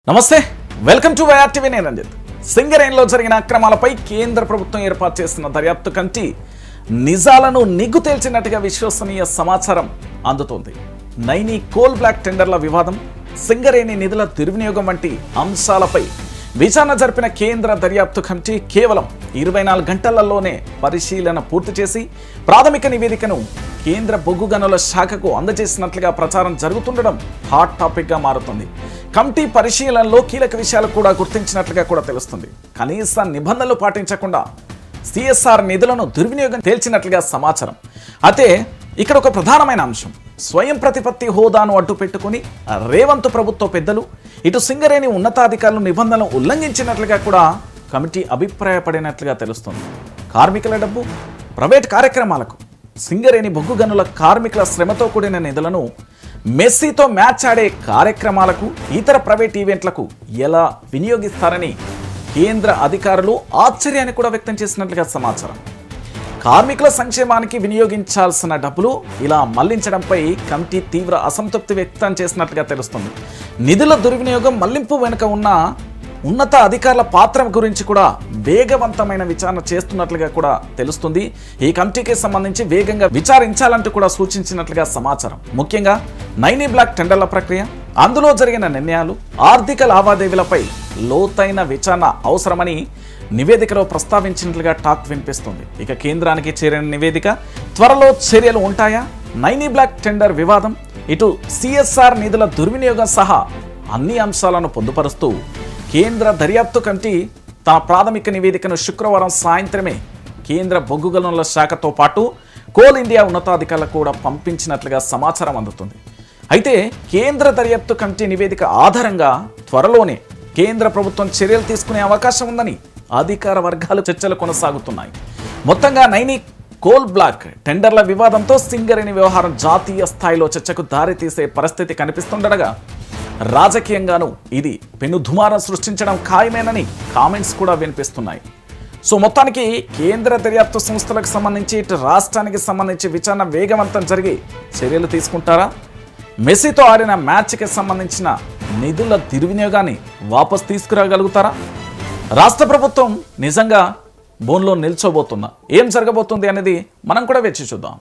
నమస్తే welcome to YR TV నేను రంజిత్ సింగరేణిలో జరిగిన అక్రమాలపై కేంద్ర ప్రభుత్వం ఏర్పాటు చేసిన దర్యాప్తు కమిటీ నిజాలను నిగ్గు తేల్చినట్టుగా విశ్వసనీయ సమాచారం అందుతోంది. నైని కోల్ బ్లాక్ టెండర్ల వివాదం, సింగరేణి నిధుల దుర్వినియోగం వంటి అంశాలపై విచారణ జరిపిన కేంద్ర దర్యాప్తు కమిటీ కేవలం 24 గంటలలోనే పరిశీలన పూర్తి చేసి ప్రాథమిక నివేదికను కేంద్ర బొగ్గు గనుల శాఖకు అందజేసినట్లుగా ప్రచారం జరుగుతుండడం హాట్ టాపిక్ గా మారుతుంది. కమిటీ పరిశీలనలో కీలక విషయాలు కూడా గుర్తించినట్లుగా కూడా తెలుస్తుంది. కనీస నిబంధనలు పాటించకుండా సిఎస్ఆర్ నిధులను దుర్వినియోగం తేల్చినట్లుగా సమాచారం. అయితే ఇక్కడ ఒక ప్రధానమైన అంశం, స్వయం ప్రతిపత్తి హోదాను అడ్డు పెట్టుకుని రేవంత్ ప్రభుత్వ పెద్దలు ఇటు సింగరేణి ఉన్నతాధికారులు నిబంధనలు ఉల్లంఘించినట్లుగా కూడా కమిటీ అభిప్రాయపడినట్లుగా తెలుస్తుంది. కార్మికుల డబ్బు, ప్రైవేట్ కార్యక్రమాలకు, సింగరేణి బొగ్గు గనుల కార్మికుల శ్రమతో కూడిన నిధులను మెస్సీతో మ్యాచ్ ఆడే కార్యక్రమాలకు, ఇతర ప్రైవేట్ ఈవెంట్లకు ఎలా వినియోగిస్తారని కేంద్ర అధికారులు ఆశ్చర్యాన్ని కూడా వ్యక్తం చేసినట్లుగా సమాచారం. కార్మికుల సంక్షేమానికి వినియోగించాల్సిన డబ్బులు ఇలా మళ్లించడంపై కమిటీ తీవ్ర అసంతృప్తి వ్యక్తం చేసినట్లుగా తెలుస్తుంది. నిధుల దుర్వినియోగం మళ్లింపు వెనుక ఉన్న ఉన్నత అధికారుల పాత్ర గురించి కూడా వేగవంతమైన విచారణ చేస్తున్నట్లుగా కూడా తెలుస్తుంది. ఈ కమిటీకి సంబంధించి వేగంగా విచారించాలంటూ కూడా సూచించినట్లుగా సమాచారం. ముఖ్యంగా నైని బ్లాక్ టెండర్ల ప్రక్రియ, అందులో జరిగిన నిర్ణయాలు, ఆర్థిక లావాదేవీలపై లోతైన విచారణ అవసరమని నివేదికలో ప్రస్తావించినట్లుగా టాక్ వినిపిస్తుంది. ఇక కేంద్రానికి చేరిన నివేదిక త్వరలో చర్యలు ఉంటాయా? నైని బ్లాక్ టెండర్ వివాదం, ఇటు సిఎస్ఆర్ నిధుల దుర్వినియోగం సహా అన్ని అంశాలను పొందుపరుస్తూ కేంద్ర దర్యాప్తు కమిటీ తన ప్రాథమిక నివేదికను శుక్రవారం సాయంత్రమే కేంద్ర బొగ్గు గనుల శాఖతో పాటు కోల్ ఇండియా ఉన్నతాధికారులకు కూడా పంపించినట్లుగా సమాచారం అందుతుంది. అయితే కేంద్ర దర్యాప్తు కమిటీ నివేదిక ఆధారంగా త్వరలోనే కేంద్ర ప్రభుత్వం చర్యలు తీసుకునే అవకాశం ఉందని అధికార వర్గాలు చర్చలు కొనసాగుతున్నాయి. మొత్తంగా నైని కోల్ బ్లాక్ టెండర్ల వివాదంతో సింగరేణి వ్యవహారం జాతీయ స్థాయిలో చర్చకు దారితీసే పరిస్థితి కనిపిస్తుండగా రాజకీయంగానూ ఇది పెను దుమారం సృష్టించడం ఖాయమేనని కామెంట్స్ కూడా వినిపిస్తున్నాయి. సో మొత్తానికి కేంద్ర దర్యాప్తు సంస్థలకు సంబంధించి ఇటు రాష్ట్రానికి సంబంధించి విచారణ వేగవంతం జరిగి చర్యలు తీసుకుంటారా? మెస్సీతో ఆడిన మ్యాచ్కి సంబంధించిన నిధుల దుర్వినియోగాన్ని వాపసు తీసుకురాగలుగుతారా? రాష్ట్ర ప్రభుత్వం నిజంగా బోన్లో నిల్చోబోతుందా? ఏం జరగబోతుంది అనేది మనం కూడా వేచి చూద్దాం.